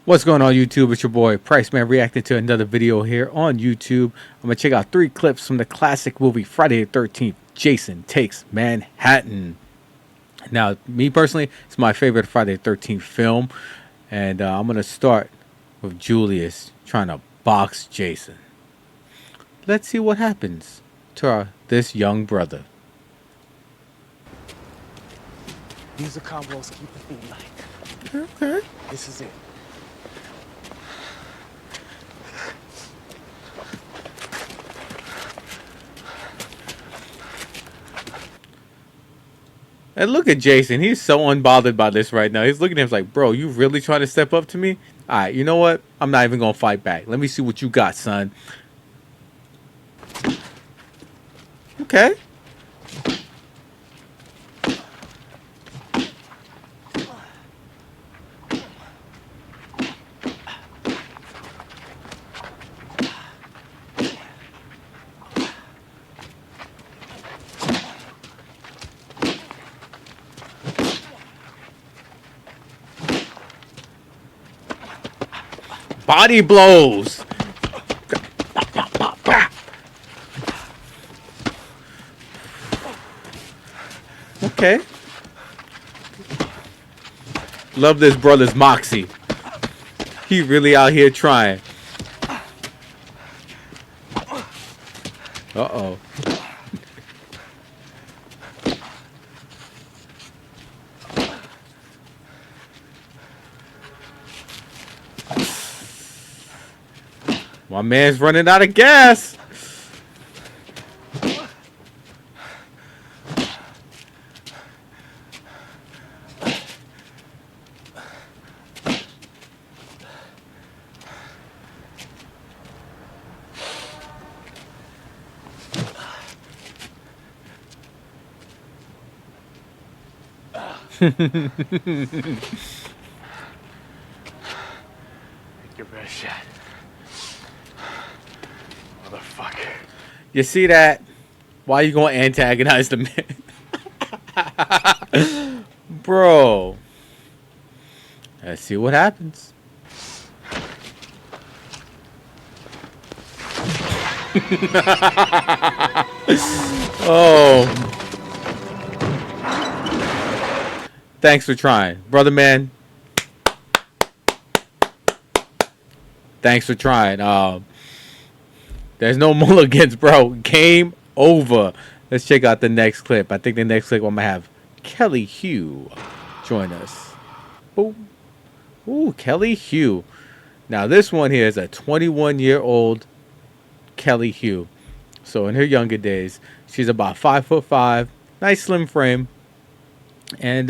What's going on YouTube? It's your boy Priceman reacting to another video here on YouTube. I'm going to check out 3 clips from the classic movie Friday the 13th, Jason Takes Manhattan. Now, me personally, it's my favorite Friday the 13th film. And I'm going to start with Julius trying to box Jason. Let's see what happens to this young brother. These are combos keep the feet light. Okay. This is it. And look at Jason. He's so unbothered by this right now. He's looking at him like, bro, you really trying to step up to me? All right, you know what? I'm not even going to fight back. Let me see what you got, son. Okay. Body blows. Okay. Love this brother's moxie. He really out here trying. Uh-oh. My man's running out of gas. Take your best shot. Motherfucker. You see that? Why you gonna antagonize the man? Bro. Let's see what happens. Oh. Thanks for trying. Brother man. Thanks for trying. There's no mulligans, bro. Game over. Let's check out the next clip. I think the next clip I'm gonna have Kelly Hu join us. Boom. Ooh, Kelly Hu. Now this one here is a 21-year-old Kelly Hu. So in her younger days, she's about 5'5", nice slim frame, and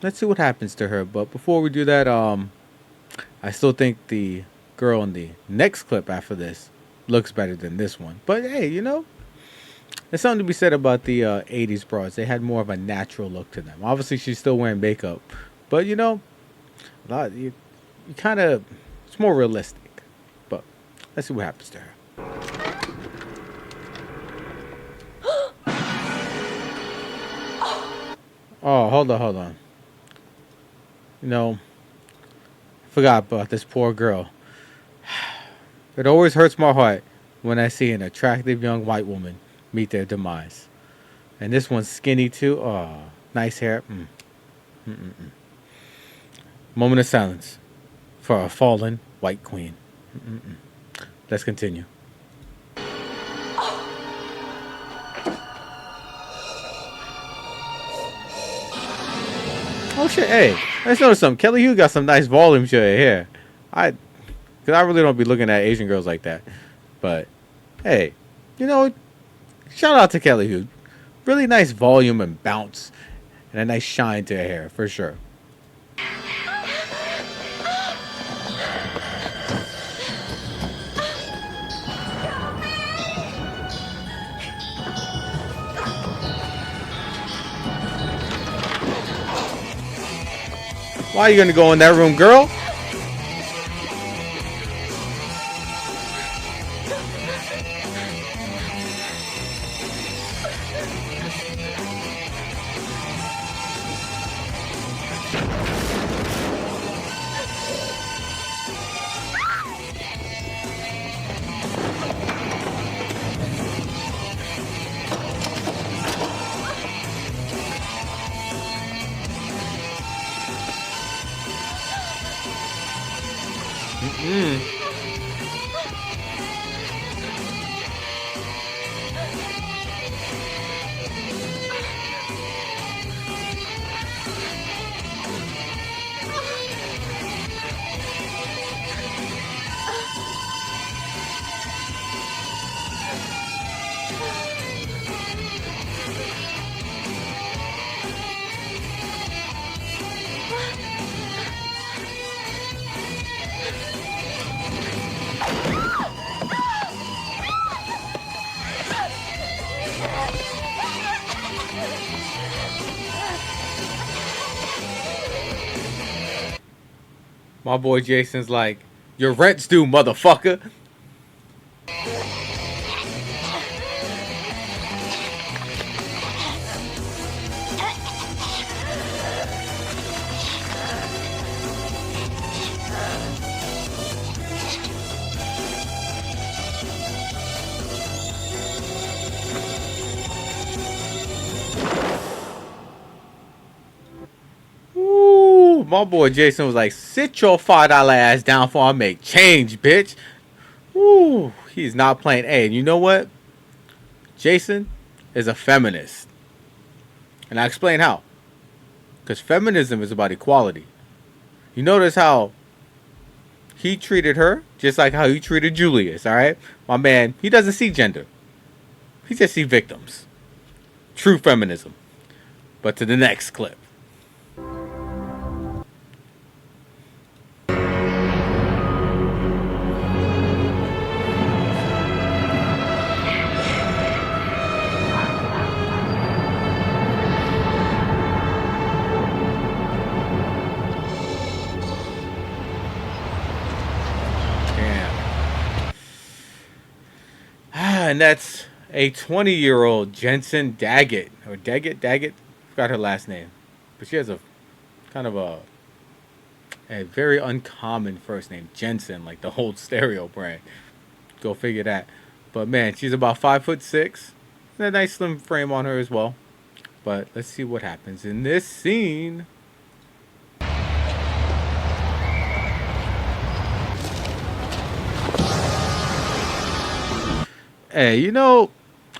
let's see what happens to her. But before we do that, I still think the girl in the next clip after this looks better than this one. But hey, you know, there's something to be said about the 80s broads. They had more of a natural look to them. Obviously, she's still wearing makeup, but you know, you kind of, it's more realistic. But let's see what happens to her. Oh, hold on. You know, forgot about this poor girl. It always hurts my heart when I see an attractive young white woman meet their demise. And this one's skinny too. Oh, nice hair. Moment of silence for a fallen white queen. Let's continue. Oh shit, hey, let's notice something. Kelly Hu got some nice volume to her hair. Cause I really don't be looking at Asian girls like that. But hey, you know, shout out to Kelly Hu. Really nice volume and bounce and a nice shine to her hair for sure. Why are you gonna go in that room, girl? Mm. My boy Jason's like, your rent's due, motherfucker. Ooh, my boy Jason was like, sit your $5 ass down before I make change, bitch. Ooh, he's not playing. Hey, and you know what? Jason is a feminist. And I explain how. Because feminism is about equality. You notice how he treated her just like how he treated Julius, alright? My man, he doesn't see gender. He just sees victims. True feminism. But to the next clip. And that's a 20-year-old Jensen Dagget. Or Dagget? Forgot her last name. But she has a kind of a very uncommon first name. Jensen, like the whole stereo brand. Go figure that. But man, she's about 5'6". A nice slim frame on her as well. But let's see what happens in this scene. Hey, you know,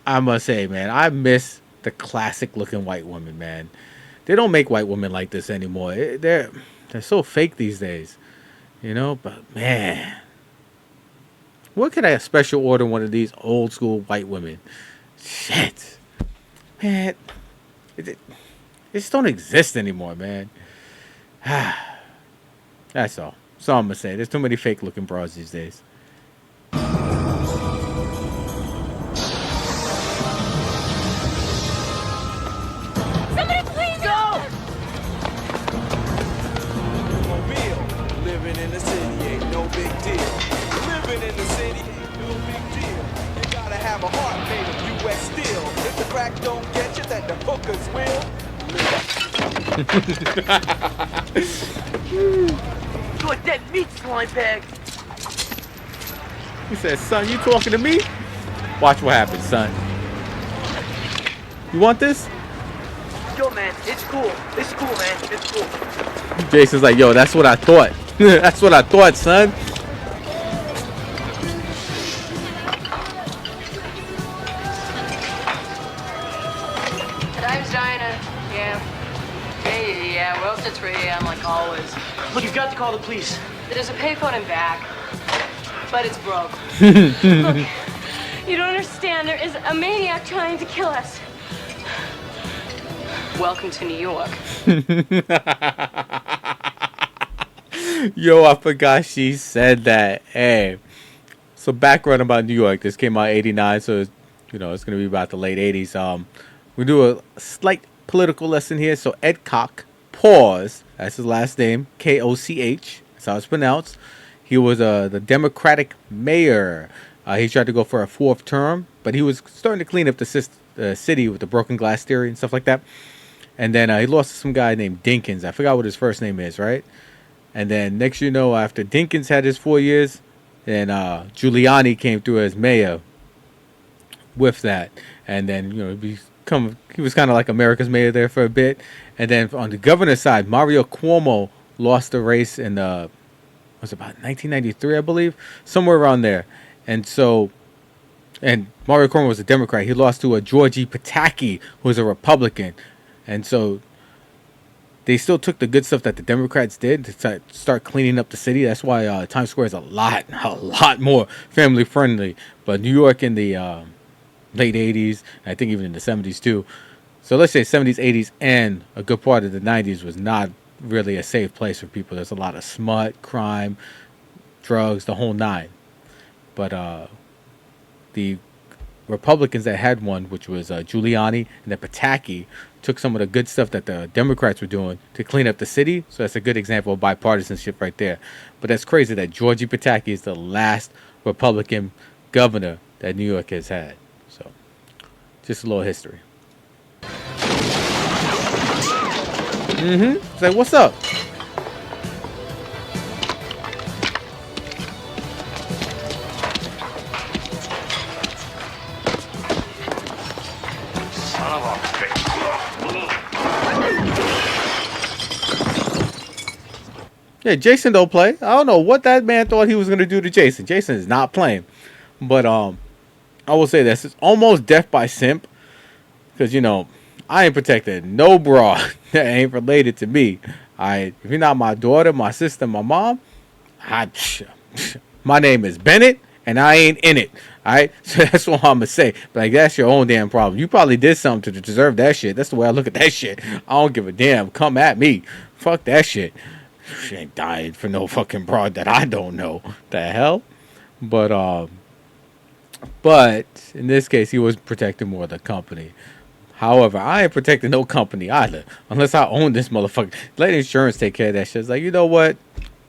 I must say, man, I miss the classic looking white woman, man. They don't make white women like this anymore. They're so fake these days, you know. But man, what could I special order one of these old school white women? Shit, man, it just don't exist anymore, man. That's all. That's all I'm gonna say. There's too many fake looking bras these days. Somebody please go! Living in the city ain't no big deal. Living in the city ain't no big deal. You gotta have a heart made of U.S. steel. If the crack don't get you, then the hookers will. You a dead meat slime bag! He said, son, you talking to me? Watch what happens, son. You want this? Yo, man, it's cool. It's cool, man. It's cool. Jason's like, yo, that's what I thought. That's what I thought, son. Time's Dinah. Yeah. Yeah, we're up to 3 a.m. like always. Look, you've got to call the police. There's a payphone in back, but it's broke. Look, you don't understand. There is a maniac trying to kill us. Welcome to New York. Yo, I forgot she said that. Hey, so background about New York. This came out '89, so it's, it's gonna be about the late '80s. We do a slight political lesson here. So Ed Koch, pause. That's his last name. Koch. That's how it's pronounced. He was the Democratic mayor. He tried to go for a 4th term, but he was starting to clean up the city with the broken glass theory and stuff like that. And then he lost to some guy named Dinkins. I forgot what his first name is, right? And then next you know, after Dinkins had his 4 years, then Giuliani came through as mayor with that. And then, he was kind of like America's mayor there for a bit. And then on the governor's side, Mario Cuomo lost the race in was about 1993, I believe, somewhere around there. And so, and Mario Cuomo was a Democrat. He lost to a Georgie Pataki, who was a Republican. And so they still took the good stuff that the Democrats did to start cleaning up the city. That's why Times Square is a lot more family friendly. But New York in the late 80s, I think even in the 70s too. So let's say 70s, 80s, and a good part of the 90s was not really a safe place for people. There's a lot of smut, crime, drugs, the whole nine. But the Republicans that had one, which was Giuliani and then Pataki, took some of the good stuff that the Democrats were doing to clean up the city. So that's a good example of bipartisanship right there. But that's crazy that Georgie Pataki is the last Republican governor that New York has had. So just a little history. It's like, what's up? Yeah, Jason don't play. I don't know what that man thought he was gonna do to Jason. Jason is not playing. But I will say this: it's almost death by simp, because I ain't protecting no bra that ain't related to me. If you're not my daughter, my sister, my mom, my name is Bennett, and I ain't in it. All right, so that's what I'm gonna say. But like, that's your own damn problem. You probably did something to deserve that shit. That's the way I look at that shit. I don't give a damn. Come at me. Fuck that shit. She ain't dying for no fucking broad that I don't know. The hell? But in this case, he was protecting more of the company. However, I ain't protecting no company either, unless I own this motherfucker. Let insurance take care of that shit. It's like, you know what?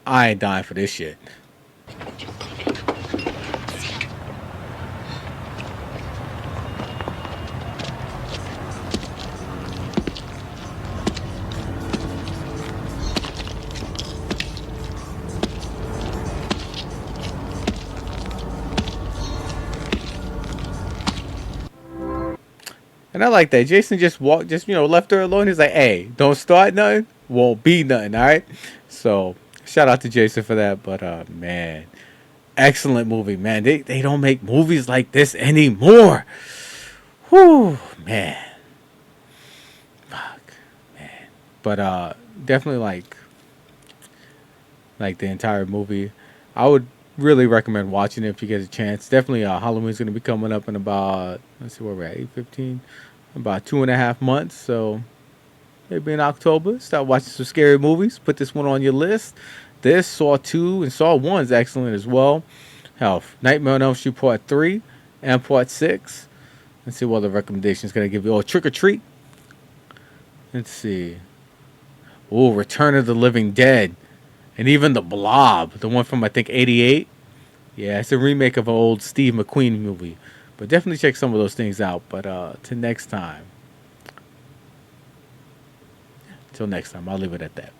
I ain't dying for this shit. And I like that. Jason just left her alone. He's like, hey, don't start nothing, won't be nothing, all right? So, shout out to Jason for that. But, man, excellent movie, man. They don't make movies like this anymore. Whew, man. Fuck, man. But, definitely like the entire movie. I would really recommend watching it if you get a chance. Definitely Halloween's going to be coming up in about, let's see where we're at, 8/15, about 2.5 months. So maybe in October, start watching some scary movies. Put this one on your list. This, Saw 2 and Saw 1 is excellent as well. Hell, Nightmare on Elm Street Part 3 and Part 6. Let's see what other recommendations going to give you. Oh, Trick or Treat. Let's see. Oh, Return of the Living Dead. And even The Blob, the one from, I think, 88. Yeah, it's a remake of an old Steve McQueen movie. But definitely check some of those things out. But till next time. Till next time, I'll leave it at that.